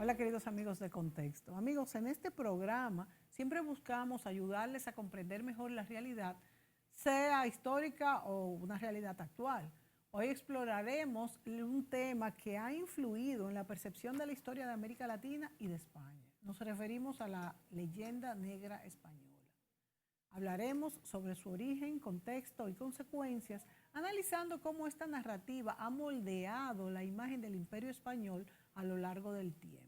Hola queridos amigos de Contexto. Amigos, en este programa siempre buscamos ayudarles a comprender mejor la realidad, sea histórica o una realidad actual. Hoy exploraremos un tema que ha influido en la percepción de la historia de América Latina y de España. Nos referimos a la leyenda negra española. Hablaremos sobre su origen, contexto y consecuencias, analizando cómo esta narrativa ha moldeado la imagen del Imperio Español a lo largo del tiempo.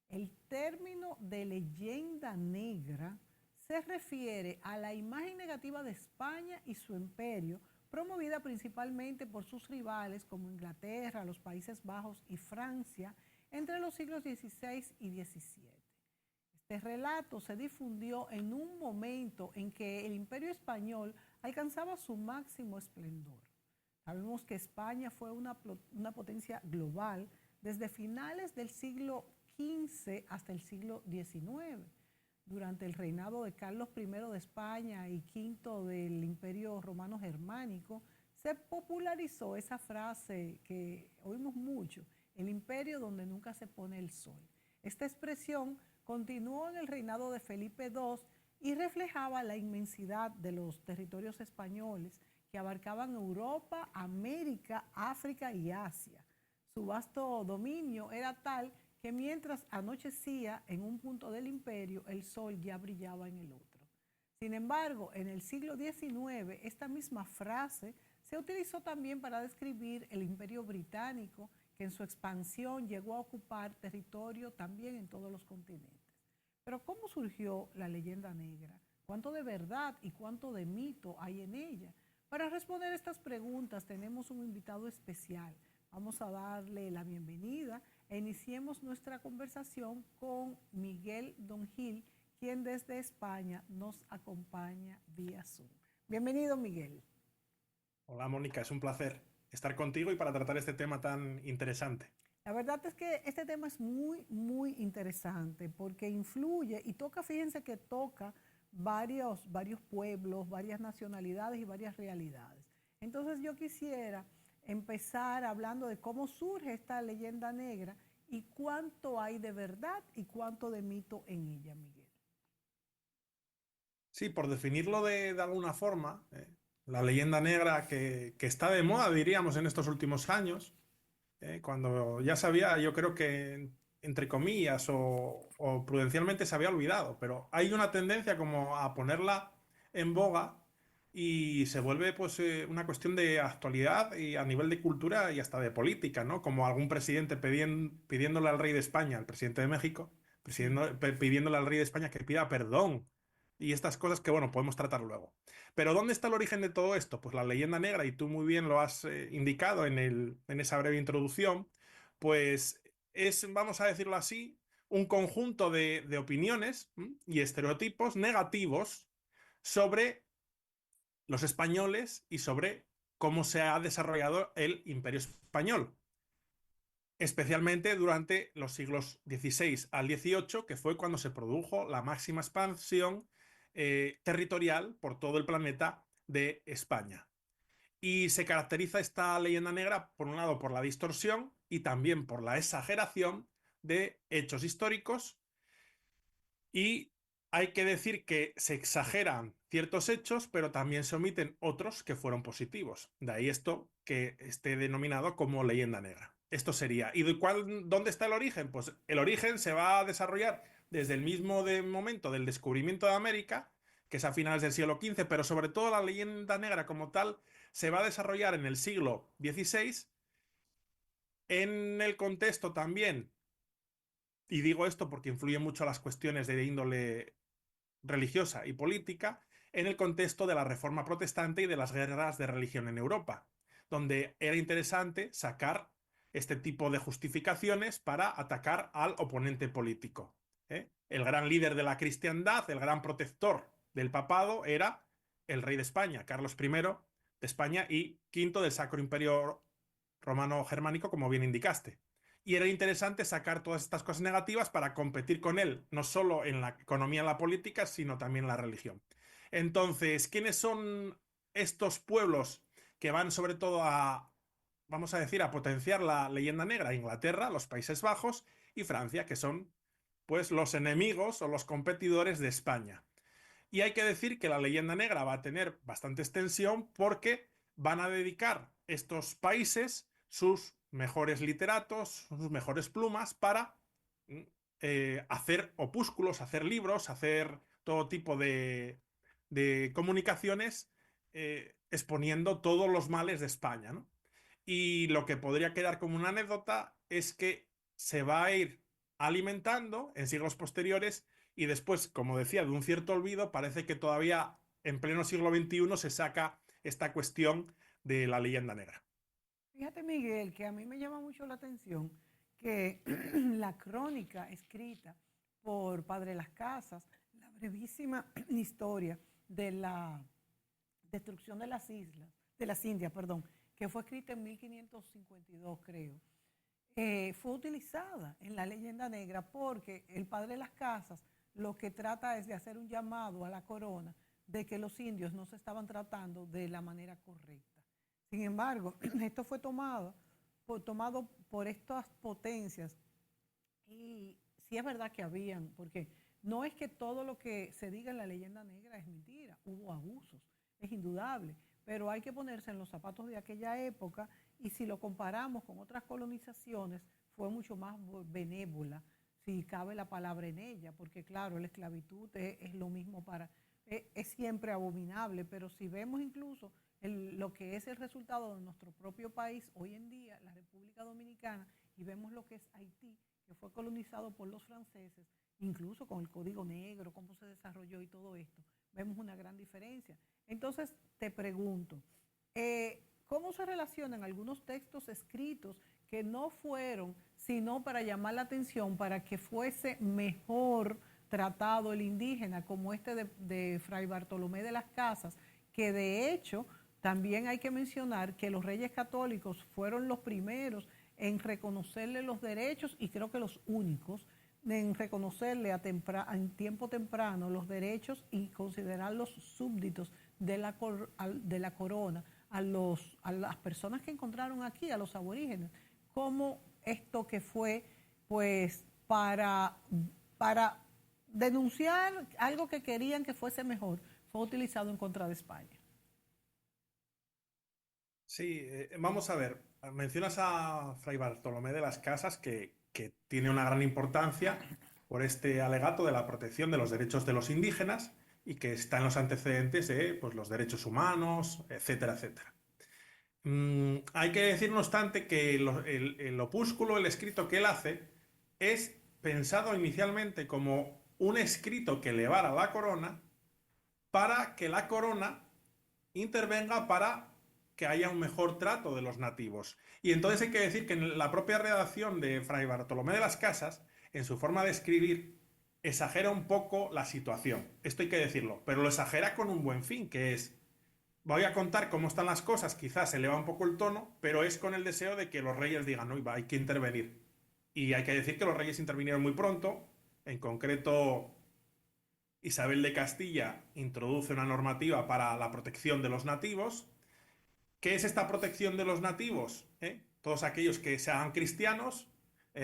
El término de leyenda negra se refiere a la imagen negativa de España y su imperio, promovida principalmente por sus rivales como Inglaterra, los Países Bajos y Francia entre los siglos XVI y XVII. Este relato se difundió en un momento en que el Imperio Español alcanzaba su máximo esplendor. Sabemos que España fue una potencia global desde finales del siglo XV hasta el siglo XIX. Durante el reinado de Carlos I de España y V del Imperio Romano Germánico, se popularizó esa frase que oímos mucho, el imperio donde nunca se pone el sol. Esta expresión continuó en el reinado de Felipe II y reflejaba la inmensidad de los territorios españoles que abarcaban Europa, América, África y Asia. Su vasto dominio era tal que mientras anochecía en un punto del imperio, el sol ya brillaba en el otro. Sin embargo, en el siglo XIX, esta misma frase se utilizó también para describir el imperio británico, que en su expansión llegó a ocupar territorio también en todos los continentes. Pero ¿cómo surgió la leyenda negra? ¿Cuánto de verdad y cuánto de mito hay en ella? Para responder estas preguntas tenemos un invitado especial. Vamos a darle la bienvenida e iniciemos nuestra conversación con Miguel Don Gil, quien desde España nos acompaña vía Zoom. Bienvenido, Miguel. Hola Mónica, es un placer estar contigo y para tratar este tema tan interesante. La verdad es que este tema es muy interesante porque influye y toca, fíjense que toca varios pueblos, varias nacionalidades y varias realidades. Entonces yo quisiera empezar hablando de cómo surge esta leyenda negra y cuánto hay de verdad y cuánto de mito en ella, Miguel. Sí, por definirlo de alguna forma, la leyenda negra que está de moda, diríamos, en estos últimos años, cuando ya se había, yo creo que entre comillas o prudencialmente se había olvidado, pero hay una tendencia como a ponerla en boga y se vuelve pues una cuestión de actualidad y a nivel de cultura y hasta de política, ¿no? Como algún presidente pidiéndole al rey de España, al presidente de México, Sí. pidiéndole al rey de España que pida perdón. Y estas cosas que, bueno, podemos tratar luego. Pero ¿dónde está el origen de todo esto? Pues la leyenda negra, y tú muy bien lo has indicado en esa breve introducción, pues es, vamos a decirlo así, un conjunto de opiniones y estereotipos negativos sobre los españoles y sobre cómo se ha desarrollado el imperio español, especialmente durante los siglos XVI al XVIII, que fue cuando se produjo la máxima expansión territorial por todo el planeta de España. Y se caracteriza esta leyenda negra, por un lado, por la distorsión y también por la exageración de hechos históricos. Y hay que decir que se exageran ciertos hechos, pero también se omiten otros que fueron positivos. De ahí esto que esté denominado como leyenda negra. Esto sería. ¿Y dónde está el origen? Pues el origen se va a desarrollar desde el mismo momento del descubrimiento de América, que es a finales del siglo XV, pero sobre todo la leyenda negra como tal se va a desarrollar en el siglo XVI, en el contexto también, y digo esto porque influye mucho las cuestiones de índole religiosa y política, en el contexto de la Reforma Protestante y de las guerras de religión en Europa, donde era interesante sacar este tipo de justificaciones para atacar al oponente político. El gran líder de la cristiandad, el gran protector del papado, era el rey de España, Carlos I de España y quinto del Sacro Imperio Romano Germánico, como bien indicaste. Y era interesante sacar todas estas cosas negativas para competir con él, no solo en la economía y la política, sino también en la religión. Entonces, ¿quiénes son estos pueblos que van sobre todo a, vamos a decir, a potenciar la leyenda negra? Inglaterra, los Países Bajos y Francia, que son pues los enemigos o los competidores de España. Y hay que decir que la leyenda negra va a tener bastante extensión porque van a dedicar estos países sus mejores literatos, sus mejores plumas para mm, hacer opúsculos, hacer libros, hacer todo tipo de comunicaciones exponiendo todos los males de España, ¿no? Y lo que podría quedar como una anécdota es que se va a ir alimentando en siglos posteriores y después, como decía, de un cierto olvido, parece que todavía en pleno siglo XXI se saca esta cuestión de la leyenda negra. Fíjate, Miguel, que a mí me llama mucho la atención que la crónica escrita por Padre Las Casas, la brevísima historia de la destrucción de las islas, de las Indias, perdón, que fue escrita en 1552, creo, fue utilizada en la leyenda negra porque el Padre Las Casas lo que trata es de hacer un llamado a la corona de que los indios no se estaban tratando de la manera correcta. Sin embargo, esto fue tomado por estas potencias y sí es verdad que habían, porque no es que todo lo que se diga en la leyenda negra es mentira, hubo abusos, es indudable, pero hay que ponerse en los zapatos de aquella época y si lo comparamos con otras colonizaciones, fue mucho más benévola, si cabe la palabra en ella, porque claro, la esclavitud es lo mismo es siempre abominable, pero si vemos incluso lo que es el resultado de nuestro propio país hoy en día, la República Dominicana, y vemos lo que es Haití, que fue colonizado por los franceses, incluso con el Código Negro, cómo se desarrolló y todo esto, vemos una gran diferencia. Entonces, te pregunto, ¿cómo se relacionan algunos textos escritos que no fueron sino para llamar la atención, para que fuese mejor tratado el indígena, como este de Fray Bartolomé de las Casas, que de hecho también hay que mencionar que los reyes católicos fueron los primeros en reconocerle los derechos y creo que los únicos en reconocerle en tiempo temprano los derechos y considerarlos súbditos de la corona a las personas que encontraron aquí, a los aborígenes, como esto que fue pues para denunciar algo que querían que fuese mejor, fue utilizado en contra de España. Sí, vamos a ver. Mencionas a Fray Bartolomé de las Casas, que tiene una gran importancia por este alegato de la protección de los derechos de los indígenas y que está en los antecedentes de pues, los derechos humanos, etcétera, etcétera. Hay que decir, no obstante, que el opúsculo, el escrito que él hace, es pensado inicialmente como un escrito que elevara a la corona para que la corona intervenga para que haya un mejor trato de los nativos. Y entonces hay que decir que en la propia redacción de Fray Bartolomé de las Casas, en su forma de escribir, exagera un poco la situación. Esto hay que decirlo, pero lo exagera con un buen fin, que es, voy a contar cómo están las cosas, quizás eleva un poco el tono, pero es con el deseo de que los reyes digan, no, hay que intervenir. Y hay que decir que los reyes intervinieron muy pronto, en concreto Isabel de Castilla introduce una normativa para la protección de los nativos. ¿Qué es esta protección de los nativos? Todos aquellos que se hagan cristianos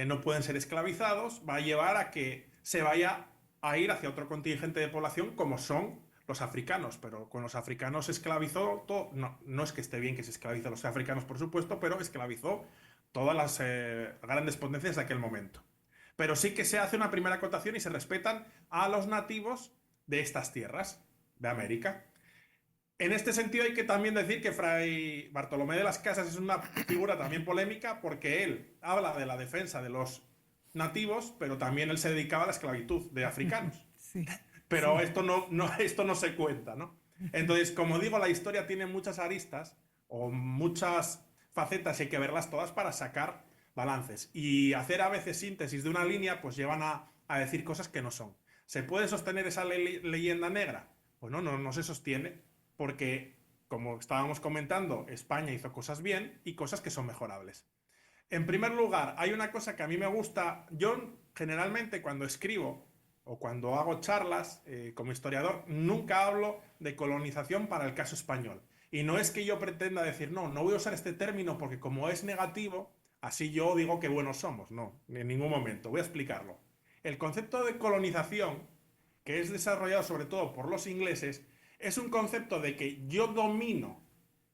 no pueden ser esclavizados, va a llevar a que se vaya a ir hacia otro contingente de población como son los africanos, pero con los africanos esclavizó todo, no, no es que esté bien que se esclavice a los africanos, por supuesto, pero esclavizó todas las grandes potencias de aquel momento. Pero sí que se hace una primera acotación y se respetan a los nativos de estas tierras de América. En este sentido hay que también decir que Fray Bartolomé de las Casas es una figura también polémica porque él habla de la defensa de los nativos, pero también él se dedicaba a la esclavitud de africanos. Sí, Pero sí. esto no se cuenta, ¿no? Entonces, como digo, la historia tiene muchas aristas o muchas facetas y hay que verlas todas para sacar balances. Y hacer a veces síntesis de una línea, pues llevan a decir cosas que no son. ¿Se puede sostener esa leyenda negra? Bueno, no se sostiene porque, como estábamos comentando, España hizo cosas bien y cosas que son mejorables. En primer lugar, hay una cosa que a mí me gusta. Yo generalmente cuando escribo o cuando hago charlas como historiador, nunca hablo de colonización para el caso español. Y no es que yo pretenda decir, no voy a usar este término porque como es negativo, así yo digo que buenos somos. No, en ningún momento. Voy a explicarlo. El concepto de colonización, que es desarrollado sobre todo por los ingleses, es un concepto de que yo domino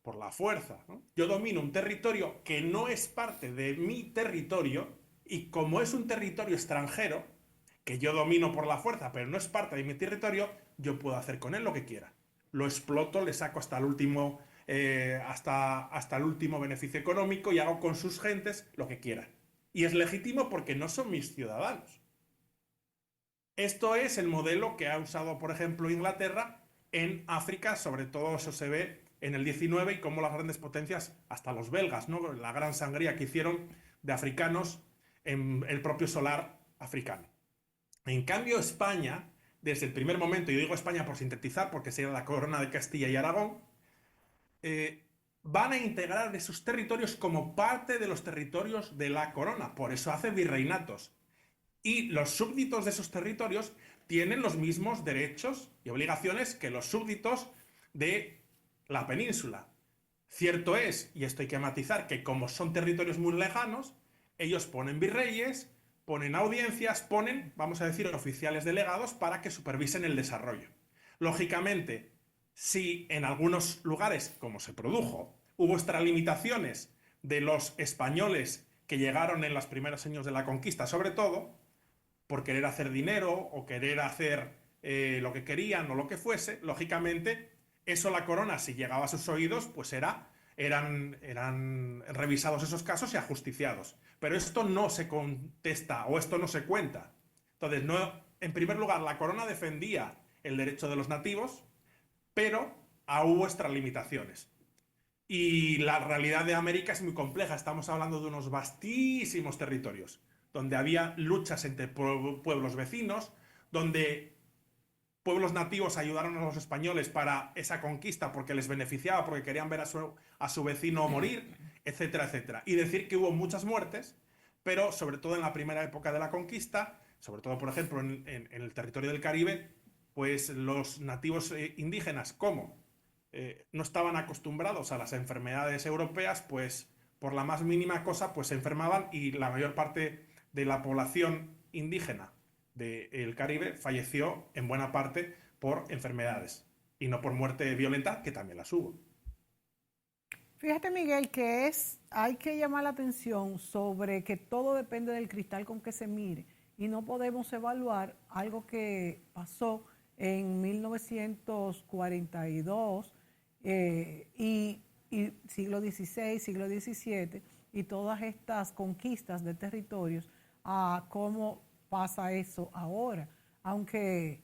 por la fuerza, ¿no? Yo domino un territorio que no es parte de mi territorio y como es un territorio extranjero, que yo domino por la fuerza, pero no es parte de mi territorio, yo puedo hacer con él lo que quiera. Lo exploto, le saco hasta el último beneficio económico y hago con sus gentes lo que quiera. Y es legítimo porque no son mis ciudadanos. Esto es el modelo que ha usado, por ejemplo, Inglaterra en África, sobre todo eso se ve en el 19 y cómo las grandes potencias, hasta los belgas, ¿no? La gran sangría que hicieron de africanos en el propio solar africano. En cambio, España, desde el primer momento, y digo España por sintetizar, porque sería la corona de Castilla y Aragón, van a integrar esos territorios como parte de los territorios de la corona. Por eso hace virreinatos. Y los súbditos de esos territorios tienen los mismos derechos y obligaciones que los súbditos de la península. Cierto es, y esto hay que matizar, que como son territorios muy lejanos, ellos ponen virreyes, ponen audiencias, ponen, vamos a decir, oficiales delegados para que supervisen el desarrollo. Lógicamente, si en algunos lugares, como se produjo, hubo extralimitaciones de los españoles que llegaron en los primeros años de la conquista, sobre todo, por querer hacer dinero o querer hacer lo que querían o lo que fuese, lógicamente, eso la corona, si llegaba a sus oídos, pues eran revisados esos casos y ajusticiados. Pero esto no se contesta o esto no se cuenta. Entonces, no, en primer lugar, la corona defendía el derecho de los nativos, pero hubo extralimitaciones. Y la realidad de América es muy compleja. Estamos hablando de unos vastísimos territorios, donde había luchas entre pueblos vecinos, donde pueblos nativos ayudaron a los españoles para esa conquista porque les beneficiaba, porque querían ver a su vecino morir, etcétera, etcétera. Y decir que hubo muchas muertes, pero sobre todo en la primera época de la conquista, sobre todo, por ejemplo, en el territorio del Caribe, pues los nativos indígenas, ¿cómo? No estaban acostumbrados a las enfermedades europeas, pues por la más mínima cosa, pues se enfermaban y la mayor parte de la población indígena del Caribe falleció en buena parte por enfermedades y no por muerte violenta, que también las hubo. Fíjate, Miguel, hay que llamar la atención sobre que todo depende del cristal con que se mire y no podemos evaluar algo que pasó en 1942 y siglo XVI, siglo XVII y todas estas conquistas de territorios a cómo pasa eso ahora. Aunque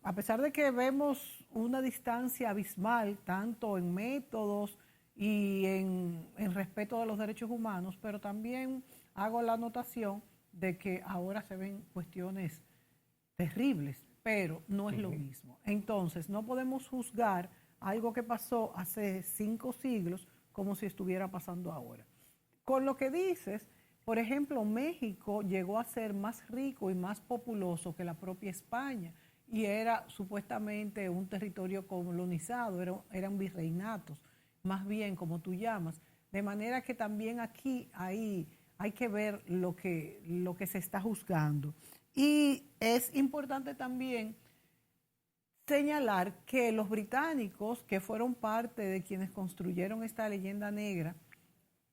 a pesar de que vemos una distancia abismal, tanto en métodos y en respeto de los derechos humanos, pero también hago la anotación de que ahora se ven cuestiones terribles, pero no es lo mismo. Entonces, no podemos juzgar algo que pasó hace 5 siglos como si estuviera pasando ahora. Con lo que dices, por ejemplo, México llegó a ser más rico y más populoso que la propia España y era supuestamente un territorio colonizado, eran virreinatos, más bien como tú llamas. De manera que también aquí hay que ver lo que se está juzgando. Y es importante también señalar que los británicos, que fueron parte de quienes construyeron esta leyenda negra,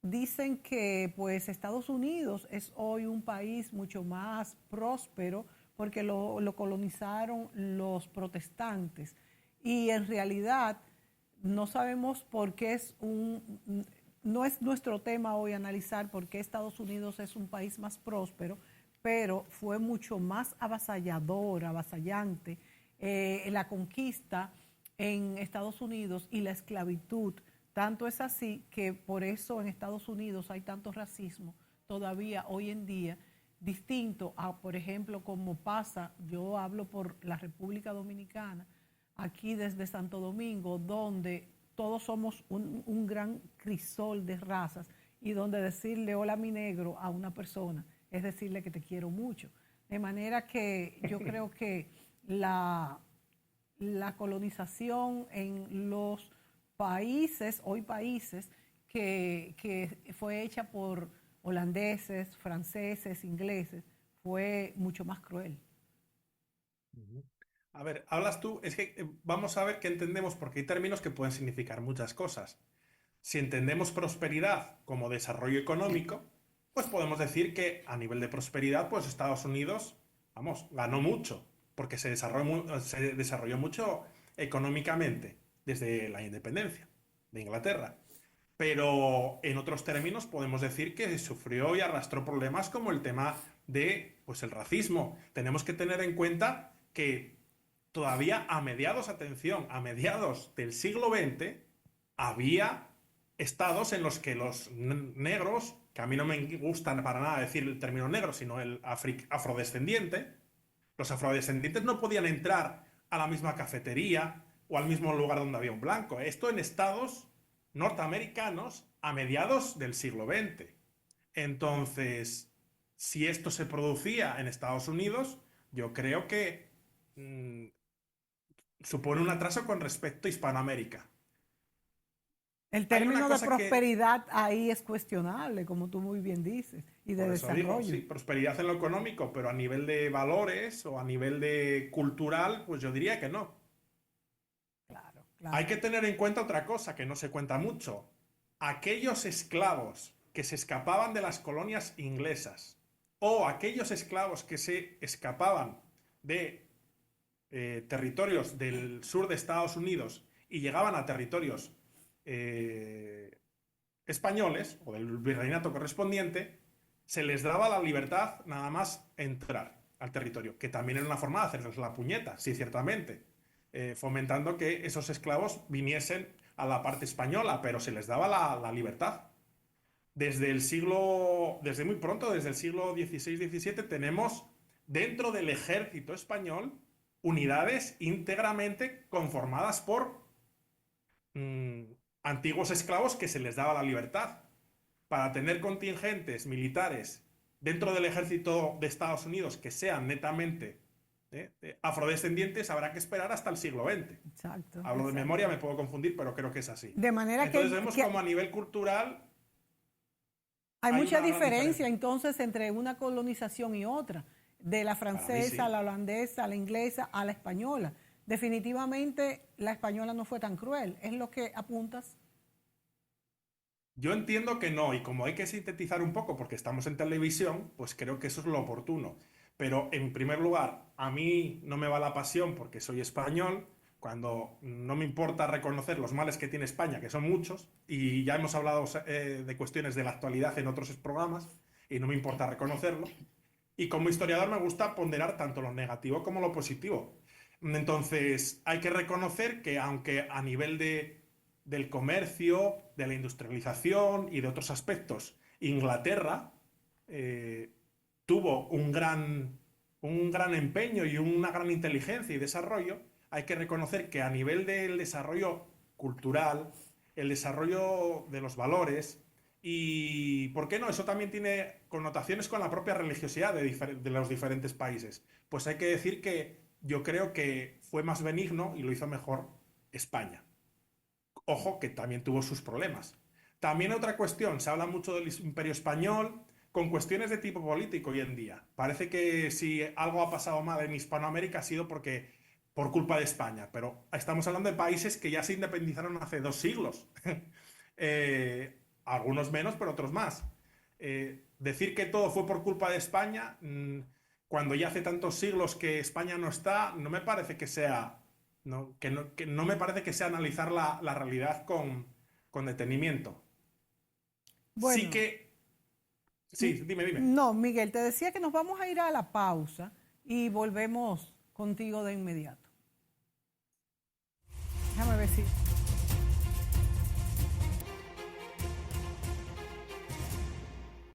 dicen que pues Estados Unidos es hoy un país mucho más próspero porque lo colonizaron los protestantes y en realidad no sabemos por qué no es nuestro tema hoy analizar por qué Estados Unidos es un país más próspero, pero fue mucho más avasallante la conquista en Estados Unidos y la esclavitud. Tanto es así que por eso en Estados Unidos hay tanto racismo todavía hoy en día, distinto a, por ejemplo, como pasa, yo hablo por la República Dominicana, aquí desde Santo Domingo, donde todos somos un gran crisol de razas y donde decirle hola mi negro a una persona es decirle que te quiero mucho. De manera que yo creo que la colonización en los países, hoy países que fue hecha por holandeses, franceses, ingleses, fue mucho más cruel. Ujú. A ver, hablas tú, es que vamos a ver qué entendemos, porque hay términos que pueden significar muchas cosas. Si entendemos prosperidad como desarrollo económico, pues podemos decir que a nivel de prosperidad, pues Estados Unidos, vamos, ganó mucho, porque se desarrolló mucho económicamente desde la independencia de Inglaterra. Pero en otros términos podemos decir que sufrió y arrastró problemas como el tema de, pues, el racismo. Tenemos que tener en cuenta que todavía a mediados, atención, a mediados del siglo XX había estados en los que los negros, que a mí no me gustan para nada decir el término negro, sino el afrodescendiente, los afrodescendientes no podían entrar a la misma cafetería o al mismo lugar donde había un blanco. Esto en estados norteamericanos a mediados del siglo XX. Entonces, si esto se producía en Estados Unidos, yo creo que supone un atraso con respecto a Hispanoamérica. El Hay una término de cosa que, prosperidad ahí es cuestionable, como tú muy bien dices, y de por eso digo, desarrollo. sí, prosperidad en lo económico, pero a nivel de valores o a nivel de cultural, pues yo diría que no. Claro, Hay claro. que tener en cuenta otra cosa que no se cuenta mucho. Aquellos esclavos que se escapaban de las colonias inglesas o aquellos esclavos que se escapaban de territorios del sur de Estados Unidos y llegaban a territorios eh, españoles o del virreinato correspondiente, se les daba la libertad nada más entrar al territorio, que también era una forma de hacerles la puñeta, sí, ciertamente, fomentando que esos esclavos viniesen a la parte española, pero se les daba la libertad. Desde muy pronto, desde el siglo XVI-XVII, tenemos dentro del ejército español unidades íntegramente conformadas por mm, antiguos esclavos que se les daba la libertad. Para tener contingentes militares dentro del ejército de Estados Unidos que sean netamente afrodescendientes, habrá que esperar hasta el siglo XX. Exacto, Hablo de exacto. memoria, me puedo confundir, pero creo que es así. De manera Entonces vemos que como a nivel cultural hay hay mucha una gran diferencia diferencia. entonces entre una colonización y otra, de la Para mí francesa, a sí. la holandesa, a la inglesa, a la española. Definitivamente la española no fue tan cruel, es lo que apuntas. Yo entiendo que no, y como hay que sintetizar un poco porque estamos en televisión, pues creo que eso es lo oportuno. Pero en primer lugar, a mí no me va la pasión porque soy español, cuando no me importa reconocer los males que tiene España, que son muchos, y ya hemos hablado de cuestiones de la actualidad en otros programas, y no me importa reconocerlo. Y como historiador me gusta ponderar tanto lo negativo como lo positivo. Entonces, hay que reconocer que aunque a nivel del comercio, de la industrialización y de otros aspectos, Inglaterra eh, tuvo un gran empeño y una gran inteligencia y desarrollo, hay que reconocer que a nivel del desarrollo cultural, el desarrollo de los valores, y, ¿por qué no? Eso también tiene connotaciones con la propia religiosidad de los diferentes países. Pues hay que decir que yo creo que fue más benigno y lo hizo mejor España. Ojo que también tuvo sus problemas. También otra cuestión, se habla mucho del Imperio Español con cuestiones de tipo político hoy en día. Parece que si algo ha pasado mal en Hispanoamérica ha sido por culpa de España, pero estamos hablando de países que ya se independizaron hace 2 siglos. Algunos menos, pero otros más. Decir que todo fue por culpa de España, cuando ya hace tantos siglos que España no está, no me parece que sea, que no me parece que sea analizar la realidad con detenimiento. Sí Bueno, que, sí, dime, dime. no, Miguel, te decía que nos vamos a ir a la pausa y volvemos contigo de inmediato. Déjame ver si...